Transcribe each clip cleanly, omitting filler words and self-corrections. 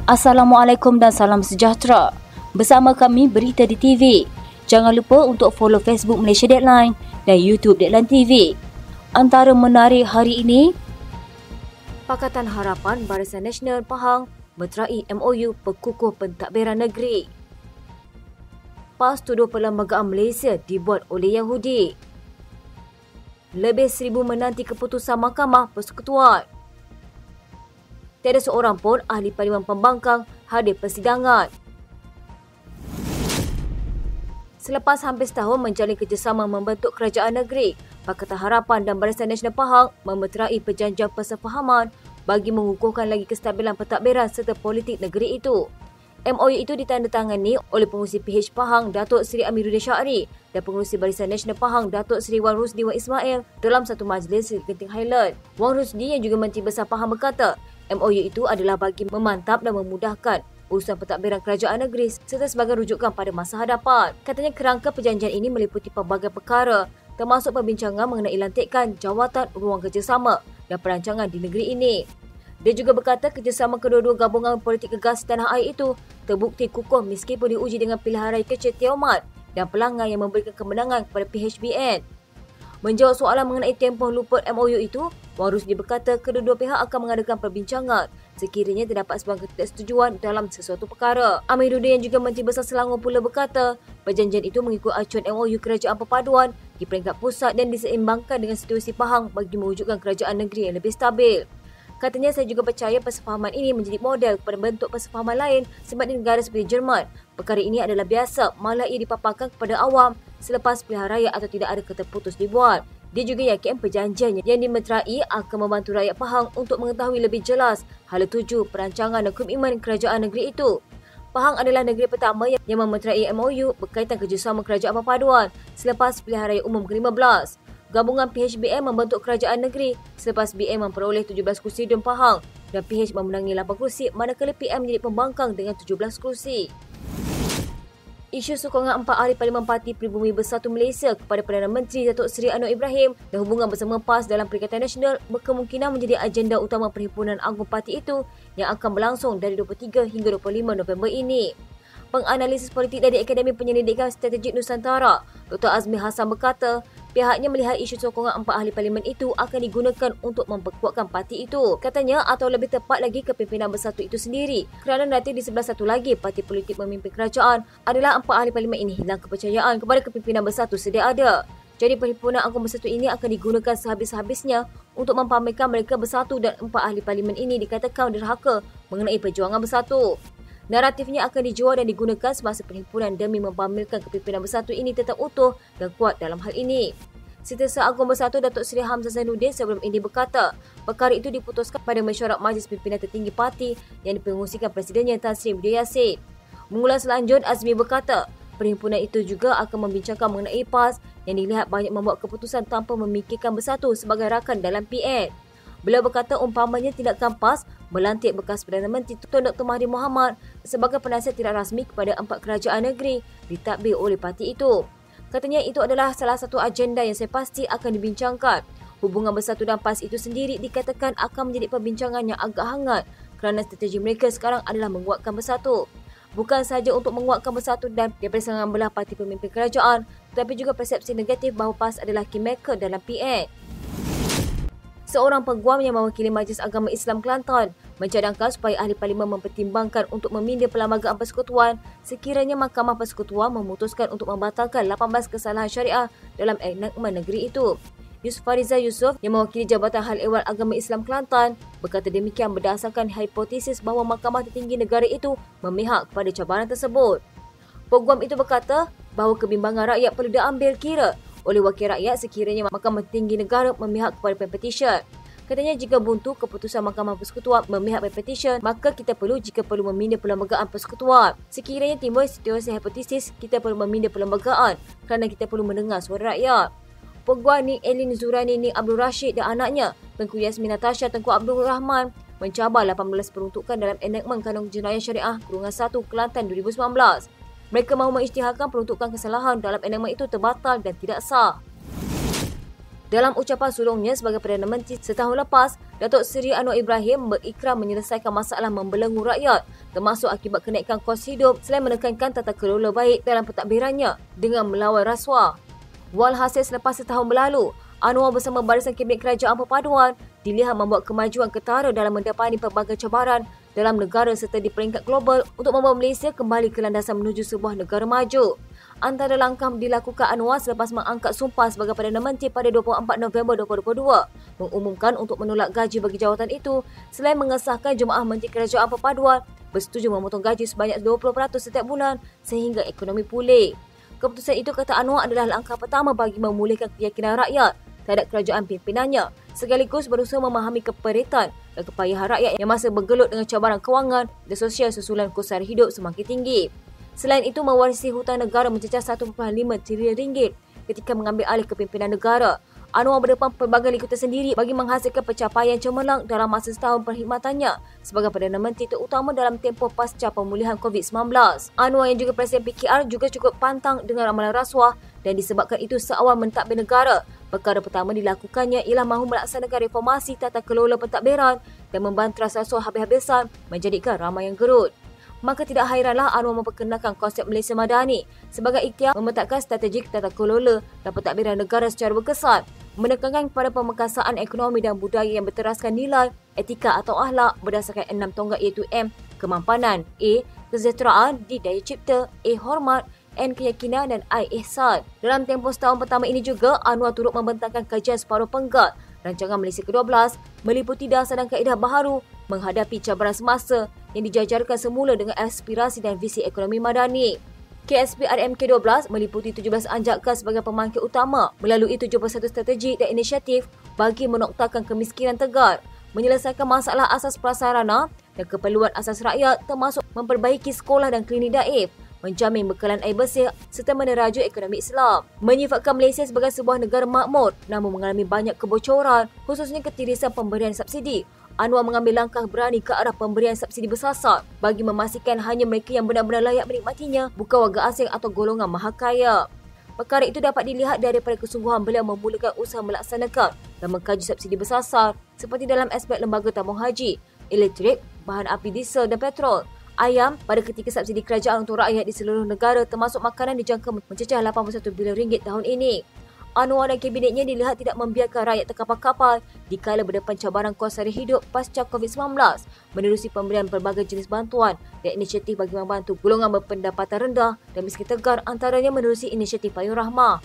Assalamualaikum dan salam sejahtera. Bersama kami Berita di TV. Jangan lupa untuk follow Facebook Malaysia Deadline dan YouTube Deadline TV. Antara menarik hari ini, Pakatan Harapan Barisan Nasional Pahang meterai MOU Perkukuh Pentadbiran Negeri. PAS tuduh Perlembagaan Malaysia dibuat oleh Yahudi. Lebih 1,000 menanti keputusan Mahkamah Persekutuan. Tiada seorang pun ahli Parlimen Pembangkang hadir persidangan. Selepas hampir setahun menjalin kerjasama membentuk kerajaan negeri, Pakatan Harapan dan Barisan Nasional Pahang memeterai perjanjian persefahaman bagi mengukuhkan lagi kestabilan pentadbiran serta politik negeri itu. MOU itu ditandatangani oleh pengurusi PH Pahang Datuk Seri Amiruddin Syahri dan pengurusi Barisan Nasional Pahang Datuk Seri Wan Rusdi Wan Ismail dalam satu majlis di Genting Highland. Wan Rusdi yang juga Menteri Besar Pahang berkata, MOU itu adalah bagi memantap dan memudahkan urusan pentadbiran kerajaan negeri serta sebagai rujukan pada masa hadapan. Katanya kerangka perjanjian ini meliputi pelbagai perkara termasuk perbincangan mengenai lantikan jawatan ruang kerjasama dan perancangan di negeri ini. Dia juga berkata kerjasama kedua-dua gabungan politik gegas tanah air itu terbukti kukuh meskipun diuji dengan pilihan raya kecil Tioman dan pelanggan yang memberikan kemenangan kepada PHBN. Menjawab soalan mengenai tempoh luput MOU itu, Wan Rusdi berkata kedua-dua pihak akan mengadakan perbincangan sekiranya terdapat sebuah ketidaksetujuan dalam sesuatu perkara. Amiruddin yang juga Menteri Besar Selangor pula berkata, perjanjian itu mengikut acuan MOU Kerajaan Perpaduan di peringkat pusat dan diseimbangkan dengan situasi Pahang bagi mewujudkan kerajaan negeri yang lebih stabil. Katanya, saya juga percaya persefahaman ini menjadi model kepada bentuk persefahaman lain sebab di negara seperti Jerman. Perkara ini adalah biasa, malah ia dipaparkan kepada awam selepas pilihan raya atau tidak ada kata putus dibuat. Dia juga yakin perjanjian yang dimeterai akan membantu rakyat Pahang untuk mengetahui lebih jelas hala tuju, perancangan dan komitmen kerajaan negeri itu. Pahang adalah negeri pertama yang memeterai MOU berkaitan kerjasama kerajaan perpaduan selepas pilihan raya umum ke-15. Gabungan PHBN membentuk kerajaan negeri selepas BN memperoleh 17 kursi di Pahang dan PH memenangi 8 kursi manakala PM menjadi pembangkang dengan 17 kursi. Isu sokongan 4 ahli Parlimen Parti Pribumi Bersatu Malaysia kepada Perdana Menteri Datuk Seri Anwar Ibrahim dan hubungan bersama PAS dalam Perikatan Nasional berkemungkinan menjadi agenda utama Perhimpunan Agung Parti itu yang akan berlangsung dari 23 hingga 25 November ini. Penganalisis politik dari Akademi Penyelidikan Strategik Nusantara, Dr. Azmi Hassan berkata, pihaknya melihat isu sokongan 4 ahli parlimen itu akan digunakan untuk memperkuatkan parti itu. Katanya, atau lebih tepat lagi kepimpinan bersatu itu sendiri. Kerana nanti di sebelah satu lagi, parti politik memimpin kerajaan adalah 4 ahli parlimen ini hilang kepercayaan kepada kepimpinan bersatu sedia ada. Jadi Perhimpunan Agung Bersatu ini akan digunakan sehabis-habisnya untuk mempamerkan mereka bersatu dan 4 ahli parlimen ini dikatakan derhaka mengenai perjuangan bersatu. Naratifnya akan dijual dan digunakan semasa perhimpunan demi mempamerkan kepimpinan bersatu ini tetap utuh dan kuat dalam hal ini. Setiausaha Agung Bersatu Datuk Seri Hamzah Zainuddin sebelum ini berkata, perkara itu diputuskan pada mesyuarat Majlis Pimpinan Tertinggi Parti yang dipengerusikan Presidennya Tan Sri Muhyiddin Yassin. Mengulas lanjut, Azmi berkata, perhimpunan itu juga akan membincangkan mengenai PAS yang dilihat banyak membuat keputusan tanpa memikirkan bersatu sebagai rakan dalam PN. Beliau berkata umpamanya tindakan PAS melantik bekas Perdana Menteri Tun Dr. Mahathir Mohamad sebagai penasihat tidak rasmi kepada 4 kerajaan negeri ditadbir oleh parti itu. Katanya itu adalah salah satu agenda yang saya pasti akan dibincangkan. Hubungan bersatu dan PAS itu sendiri dikatakan akan menjadi perbincangan yang agak hangat kerana strategi mereka sekarang adalah menguatkan bersatu. Bukan sahaja untuk menguatkan bersatu dan daripada serangan belah parti pemimpin kerajaan, tetapi juga persepsi negatif bahawa PAS adalah kingmaker dalam PN. Seorang peguam yang mewakili Majlis Agama Islam Kelantan mencadangkan supaya ahli parlimen mempertimbangkan untuk meminda Perlembagaan Persekutuan sekiranya Mahkamah Persekutuan memutuskan untuk membatalkan 18 kesalahan syariah dalam enakmen negeri itu. Yusuf Farizal Yusof yang mewakili Jabatan Hal Ehwal Agama Islam Kelantan berkata demikian berdasarkan hipotesis bahawa Mahkamah Tertinggi negara itu memihak kepada cabaran tersebut. Peguam itu berkata bahawa kebimbangan rakyat perlu diambil kira oleh wakil rakyat sekiranya Mahkamah Tinggi Negara memihak kepada petition. Katanya jika buntu keputusan Mahkamah Persekutuan memihak petition, maka kita perlu jika perlu meminda Perlembagaan Persekutuan. Sekiranya timbul situasi hipotesis, kita perlu meminda perlembagaan kerana kita perlu mendengar suara rakyat. Peguam Nik Elin Zurani Nik Abdul Rashid dan anaknya, Tengku Yasmin Natasha Tengku Abdul Rahman mencabar 18 peruntukan dalam enakmen Kanun Jenayah Syariah Kurungan 1 Kelantan 2019. Mereka mahu mengisytiharkan peruntukan kesalahan dalam enakmen itu terbatal dan tidak sah. Dalam ucapan sulungnya sebagai Perdana Menteri setahun lepas, Datuk Seri Anwar Ibrahim berikrar menyelesaikan masalah membelenggu rakyat termasuk akibat kenaikan kos hidup selain menekankan tata kelola baik dalam pentadbirannya dengan melawan rasuah. Walhasil selepas setahun berlalu, Anwar bersama Barisan Kabinet Kerajaan Perpaduan dilihat membuat kemajuan ketara dalam mendapati pelbagai cabaran dalam negara serta di peringkat global untuk membawa Malaysia kembali ke landasan menuju sebuah negara maju. Antara langkah dilakukan Anwar selepas mengangkat sumpah sebagai Perdana Menteri pada 24 November 2022 mengumumkan untuk menolak gaji bagi jawatan itu selain mengesahkan Jemaah Menteri Kerajaan Perpaduan bersetuju memotong gaji sebanyak 20% setiap bulan sehingga ekonomi pulih. Keputusan itu, kata Anwar, adalah langkah pertama bagi memulihkan keyakinan rakyat terhadap kerajaan pimpinannya sekaligus berusaha memahami keperitan dan kepayahan rakyat yang masih bergelut dengan cabaran kewangan dan sosial susulan kos sara hidup semakin tinggi. Selain itu, mewarisi hutang negara mencecah 1.5 trilion ringgit ketika mengambil alih kepimpinan negara. Anwar berdepan pelbagai likutan sendiri bagi menghasilkan pencapaian cemerlang dalam masa setahun perkhidmatannya sebagai Perdana Menteri terutama dalam tempoh pasca pemulihan COVID-19. Anwar yang juga Presiden PKR juga cukup pantang dengan amalan rasuah dan disebabkan itu seawal mentadbir negara. Perkara pertama dilakukannya ialah mahu melaksanakan reformasi tata kelola pentadbiran dan membantras rasuah habis-habisan menjadikan ramai yang gerut. Maka tidak hairanlah Anwar memperkenalkan konsep Malaysia Madani sebagai ikhtiar memetakan strategi tata kelola dan pentadbiran negara secara berkesan, menekankan kepada pemekasaan ekonomi dan budaya yang berteraskan nilai, etika atau akhlak berdasarkan 6 tonggak iaitu M. Kemampanan, A. Kesejahteraan, D. Daya cipta, A. Hormat, N. Keyakinan dan I. Ihsan. Dalam tempoh setahun pertama ini juga, Anwar turut membentangkan kajian separuh penggat Rancangan Malaysia ke-12 meliputi dasar dan kaedah baharu menghadapi cabaran semasa yang dijajarkan semula dengan aspirasi dan visi ekonomi madani. KSP RMK12 meliputi 17 anjakan sebagai pemangkit utama melalui 71 strategi dan inisiatif bagi menoktakan kemiskinan tegar, menyelesaikan masalah asas prasarana dan keperluan asas rakyat termasuk memperbaiki sekolah dan klinik daif, menjamin bekalan air bersih serta meneraju ekonomi Islam. Menyifatkan Malaysia sebagai sebuah negara makmur namun mengalami banyak kebocoran khususnya ketirisan pemberian subsidi. Anwar mengambil langkah berani ke arah pemberian subsidi bersasar bagi memastikan hanya mereka yang benar-benar layak menikmatinya, bukan warga asing atau golongan maha kaya. Perkara itu dapat dilihat daripada kesungguhan beliau memulakan usaha melaksanakan dan mengkaji subsidi bersasar seperti dalam aspek lembaga tabung haji, elektrik, bahan api diesel dan petrol, ayam pada ketika subsidi kerajaan untuk rakyat di seluruh negara termasuk makanan dijangka mencecah 81 bilion ringgit tahun ini. Anwar dan kabinetnya dilihat tidak membiarkan rakyat terkapar-kapar dikala berdepan cabaran kos sara hidup pasca COVID-19 menerusi pemberian pelbagai jenis bantuan dan inisiatif bagi membantu golongan berpendapatan rendah dan miskin tegar antaranya menerusi inisiatif Payung Rahmah.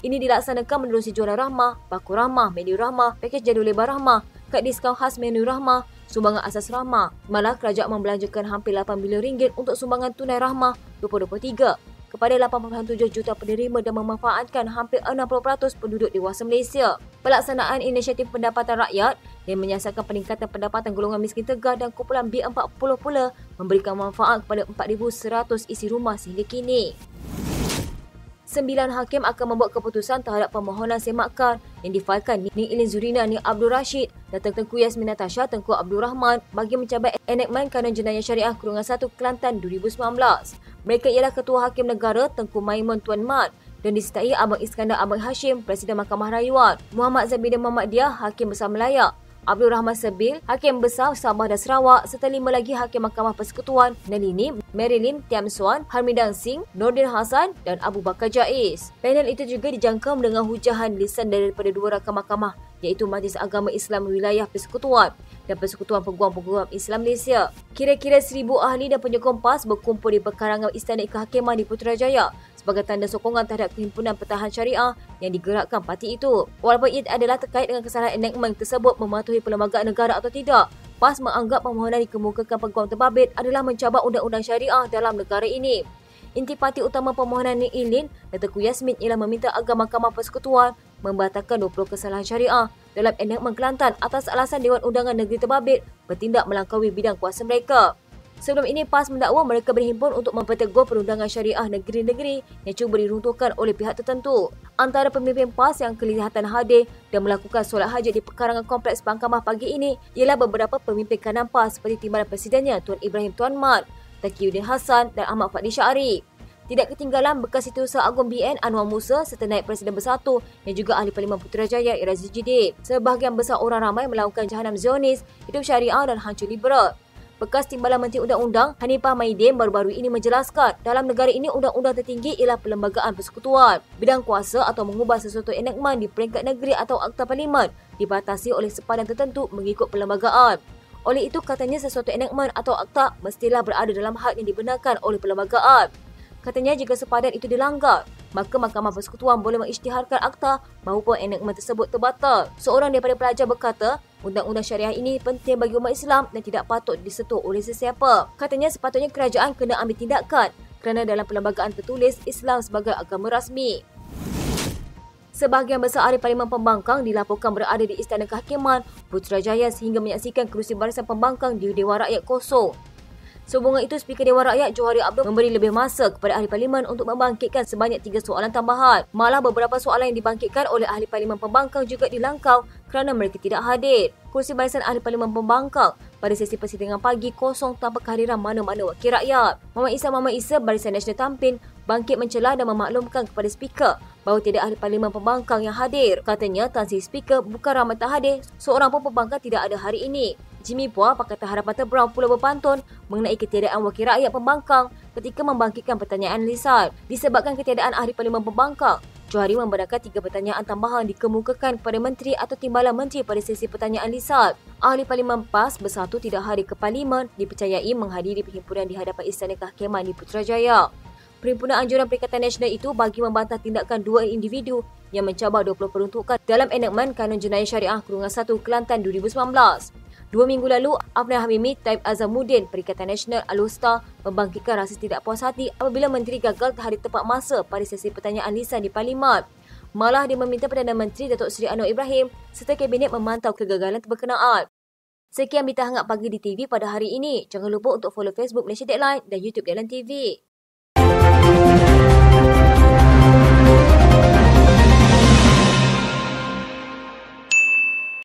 Ini dilaksanakan menerusi jualan rahmah, baku rahmah, menu rahmah, pakej jadual lebar rahmah, kad diskaun khas menu rahmah, sumbangan asas rahmah. Malah kerajaan membelanjakan hampir 8 bilion ringgit untuk sumbangan tunai rahmah 2023 kepada 8.7 juta penerima dan memanfaatkan hampir 60% penduduk dewasa Malaysia. Pelaksanaan inisiatif pendapatan rakyat yang menyasarkan peningkatan pendapatan golongan miskin tegar dan kumpulan B40 pula memberikan manfaat kepada 4,100 isi rumah sehingga kini. 9 hakim akan membuat keputusan terhadap permohonan semakan yang difailkan Ning Ilin Zurina, Ning Abdul Rashid dan Tengku Yasmin Natasha, Tengku Abdul Rahman bagi mencabar enakmen Kanun Jenayah Syariah Kurungan 1 Kelantan 2019. Mereka ialah Ketua Hakim Negara Tengku Maimun Tuan Mat dan disertai Abang Iskandar Abang Hashim, Presiden Mahkamah Rayuan, Muhammad Zabidin Muhammad Diah, Hakim Besar Melayak, Abdul Rahman Sebil, Hakim Besar Sabah dan Sarawak serta 5 lagi Hakim Mahkamah Persekutuan, Nalini, Marilyn Tiam Suan, Harmidan Singh, Nordin Hassan dan Abu Bakar Jaiz. Panel itu juga dijangka dengan hujahan lisan daripada 2 rakan mahkamah iaitu Majlis Agama Islam Wilayah Persekutuan dan Persekutuan Peguam-Peguam Islam Malaysia. Kira-kira 1,000 ahli dan penyokong PAS berkumpul di perkarangan Istana Kehakiman di Putrajaya sebagai tanda sokongan terhadap Perhimpunan Pertahanan Syariah yang digerakkan parti itu. Walaupun ia adalah terkait dengan kesalahan enakmen tersebut mematuhi perlembagaan negara atau tidak, PAS menganggap permohonan dikemukakan peguam terbabit adalah mencabar undang-undang syariah dalam negara ini. Inti parti utama permohonan Ning Ilin dan Tengku Yasmin ialah meminta agar Mahkamah Persekutuan membatalkan 20 kesalahan syariah dalam enakmen Kelantan atas alasan Dewan Undangan Negeri Terbabit bertindak melampaui bidang kuasa mereka. Sebelum ini, PAS mendakwa mereka berhimpun untuk mempertegur perundangan syariah negeri-negeri yang cuba diruntuhkan oleh pihak tertentu. Antara pemimpin PAS yang kelihatan hadir dan melakukan solat hajat di perkarangan kompleks Mahkamah pagi ini ialah beberapa pemimpin kanan PAS seperti Timbalan Presidennya Tuan Ibrahim Tuan Mat, Taqiyuddin Hassan dan Ahmad Fadli Syari. Tidak ketinggalan bekas Setiausaha Agung BN Anwar Musa serta Naib Presiden Bersatu yang juga Ahli Parlimen Putrajaya Irazi Jidin. Sebahagian besar orang ramai melakukan jahanam Zionis, hidup syariah dan hancur liberal. Bekas Timbalan Menteri Undang-Undang Hanifah Maidin baru-baru ini menjelaskan dalam negara ini undang-undang tertinggi ialah Perlembagaan Persekutuan. Bidang kuasa atau mengubah sesuatu enakmen di peringkat negeri atau Akta Parlimen dibatasi oleh sepadan tertentu mengikut perlembagaan. Oleh itu, katanya sesuatu enakmen atau akta mestilah berada dalam had yang dibenarkan oleh perlembagaan. Katanya jika sepadan itu dilanggar, maka Mahkamah Persekutuan boleh mengisytiharkan akta maupun enakmen tersebut terbatal. Seorang daripada pelajar berkata, undang-undang syariah ini penting bagi umat Islam dan tidak patut disentuh oleh sesiapa. Katanya sepatutnya kerajaan kena ambil tindakan kerana dalam perlembagaan tertulis Islam sebagai agama rasmi. Sebahagian besar ahli Parlimen Pembangkang dilaporkan berada di Istana Kehakiman Putrajaya sehingga menyaksikan kerusi barisan pembangkang di Dewan Rakyat kosong. Sehubungan itu, Speaker Dewan Rakyat Johari Abdul memberi lebih masa kepada ahli parlimen untuk membangkitkan sebanyak 3 soalan tambahan. Malah beberapa soalan yang dibangkitkan oleh ahli parlimen pembangkang juga dilangkau kerana mereka tidak hadir. Kursi barisan ahli parlimen pembangkang pada sesi persidangan pagi kosong tanpa kehadiran mana-mana wakil rakyat. Muhammad Isa Barisan Nasional Tampin bangkit mencela dan memaklumkan kepada Speaker bahawa tiada ahli parlimen pembangkang yang hadir. Katanya, Tan Sri Speaker bukan ramai tak hadir, seorang pun pembangkang tidak ada hari ini. Jimmy Puah, Pakatan Harapan Tebrang pula berpantun mengenai ketiadaan wakil rakyat pembangkang ketika membangkitkan pertanyaan lisan. Disebabkan ketiadaan ahli parlimen pembangkang, Johari membenarkan 3 pertanyaan tambahan dikemukakan kepada menteri atau timbalan menteri pada sesi pertanyaan lisan. Ahli Parlimen PAS Bersatu tidak hadir ke parlimen dipercayai menghadiri perhimpunan di hadapan Istana Kehakiman di Putrajaya. Perhimpunan Anjuran Perikatan Nasional itu bagi membantah tindakan 2 individu yang mencabar 20 peruntukan dalam enakmen Kanun Jenayah Syariah Kurungan 1 Kelantan 2019. 2 minggu lalu, Afnan Hamimi Taib Azamuddin Perikatan Nasional Al-Wusta membangkitkan rasa tidak puas hati apabila menteri gagal terhadir tepat masa pada sesi pertanyaan lisan di Parlimen. Malah dia meminta Perdana Menteri Datuk Seri Anwar Ibrahim serta Kabinet memantau kegagalan berkenaan. Sekian berita hangat pagi di TV pada hari ini. Jangan lupa untuk follow Facebook Malaysia Deadline dan YouTube Deadline TV.